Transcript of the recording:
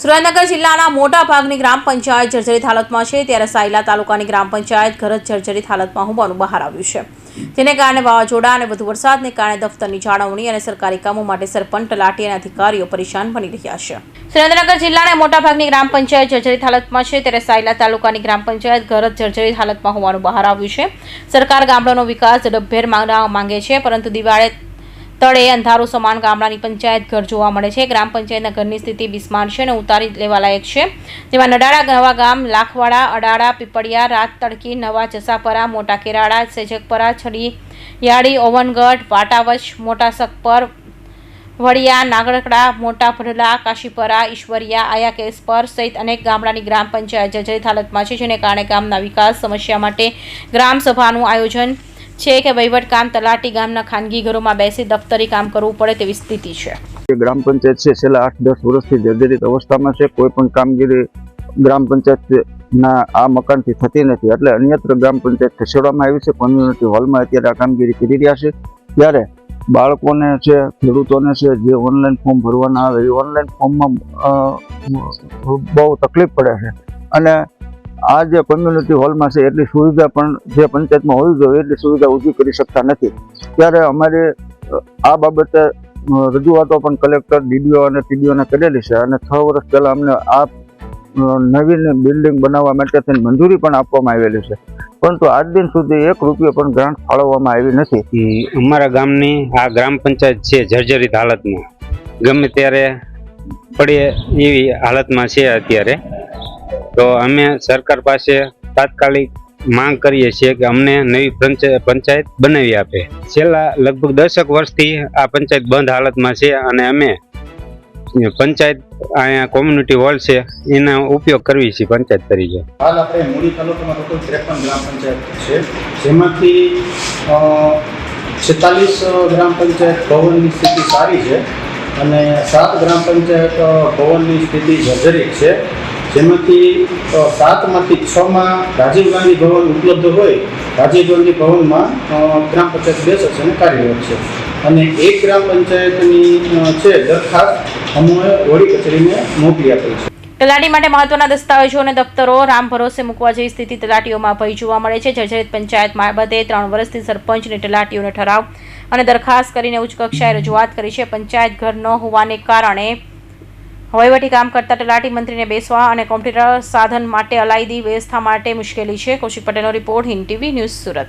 સુરેન્દ્રનગર જિલ્લાના મોટા ભાગની ગ્રામ પંચાયત જર્જરિત હાલતમાં છે, ત્યારે સાયલા તાલુકાની ગ્રામ પંચાયત ઘરજ જર્જરિત હાલતમાં હોવાનું બહાર આવ્યું છે, જેને કારણે વાવાઝોડા અને વધુ વરસાદને કારણે દફતરની જાળવણી અને સરકારી કામો માટે સરપંચ, તલાટી અને અધિકારીઓ પરેશાન બની રહ્યા છે. સુરેન્દ્રનગર જિલ્લાના મોટા ભાગની ગ્રામ પંચાયત જર્જરિત હાલતમાં છે, ત્યારે સાયલા તાલુકાની ગ્રામ પંચાયત ઘરજ જર્જરિત હાલતમાં હોવાનું બહાર આવ્યું છે. સરકાર ગામડાનો વિકાસ ઝડપભેર માંગે છે, પરંતુ દિવાળે તળે અંધારું સમાન ગામડાની પંચાયત ઘર જોવા મળે છે. ગ્રામ પંચાયતના ઘરની સ્થિતિ બિસ્માર છે અને ઉતારી લેવાલાયક છે, જેમાં નડાળા, નવા ગામ, લાખવાડા, અડાળા, પીપળિયા, રાત તડકી, નવા જસાપરા, મોટા કેરાળા, સેજકપરા, છડીયાળી, ઓવનગઢ, વાટાવચ, મોટા સકપર, વડિયા, નાગડકડા, મોટા ભડલા, કાશીપરા, ઈશ્વરિયા, આયાકેશપર સહિત અનેક ગામડાની ગ્રામ પંચાયત જર્જરિત હાલતમાં છે, જેને કારણે ગામના વિકાસ સમસ્યા માટે ગ્રામ સભાનું આયોજન છે કે વહીવટ કામ તલાટી ગામના ખાનગી ઘરોમાં બેસી દફતરી કામ કરવું પડે તેવી સ્થિતિ છે. ગ્રામ પંચાયત છે છેલ્લા 8-10 વર્ષથી જર્જરિત અવસ્થામાં છે. કોઈ પણ કામગીરી ગ્રામ પંચાયતના આ મકાનથી થતી નથી, એટલે અન્યત્ર ગ્રામ પંચાયત ખસેડવામાં આવી છે. કોમ્યુનિટી હોલમાં અત્યારે આ કામગીરી કરી રહ્યા છે. ત્યારે બાળકોને છે, ખેડૂતોને છે, જે ઓનલાઈન ફોર્મ ભરવાના આવે એ ઓનલાઈન ફોર્મમાં બહુ તકલીફ પડે છે, અને આ જે કોમ્યુનિટી હોલમાં છે એટલી સુવિધા પણ જે પંચાયતમાં હોવી જોઈએ એટલી સુવિધા ઊભી કરી શકતા નથી. ત્યારે અમારે આ બાબતે રજૂઆતો પણ કલેક્ટર, ડીડીઓ અને ટીડીઓને કરેલી છે, અને 6 વર્ષ પહેલાં અમને આ નવીન બિલ્ડિંગ બનાવવા માટે મંજૂરી પણ આપવામાં આવેલી છે, પરંતુ આજ દિન સુધી 1 રૂપિયો પણ ગ્રાન્ટ ફાળવવામાં આવી નથી. અમારા ગામની આ ગ્રામ પંચાયત છે જર્જરિત હાલતમાં, ગમે ત્યારે પડે એવી હાલતમાં છે અત્યારે. તો અમે સરકાર પાસે તાત્કાલિક માંગ કરીએ છીએ કે અમને નવી પંચાયત બનાવી આપે. છેલ્લા લગભગ 10 વર્ષથી આ પંચાયત બંધ હાલતમાં છે, અને અમે પંચાયત અહીંયા કોમ્યુનિટી હોલ છે એનો ઉપયોગ કરવી છે પંચાયત તરીકે. હાલ આપણે મૂળી તાલુકામાં ટોટલ 53 ગ્રામ પંચાયત છે, જેમાંથી 46 ગ્રામ પંચાયત ભવનની સ્થિતિ સારી છે અને 7 ગ્રામ પંચાયત ભવનની સ્થિતિ જર્જરિત છે, જેમાંથી 7માંથી 6માં રાજીવ ગાંધી ભવન ઉપલબ્ધ હોય. રાજીવ ગાંધી ભવનમાં ગ્રામ પંચાયત બેસે છે અને કાર્યરત છે, અને 1 ગ્રામ પંચાયતની છે દરખાસ્ત અમે વડી કચેરીને મોકલી આપી છે. તલાટી માટે મહત્વના દસ્તાવેજો અને દફતરો રામ ભરોસે મૂકવા જેવી સ્થિતિ તલાટીઓમાં ભય જોવા મળે છે. જર્જરિત પંચાયત બાબતે 3 વર્ષથી સરપંચ અને તલાટીઓને ઠરાવ અને દરખાસ્ત કરીને ઉચ્ચ કક્ષાએ રજૂઆત કરી છે. પંચાયત ઘર ન હોવાને કારણે વહીવટી કામ કરતા તલાટી મંત્રીને બેસવા અને કોમ્પ્યુટર સાધન માટે અલાયદી વ્યવસ્થા માટે મુશ્કેલી છે. કૌશિક પટેલનો report, Hind TV news, Surat.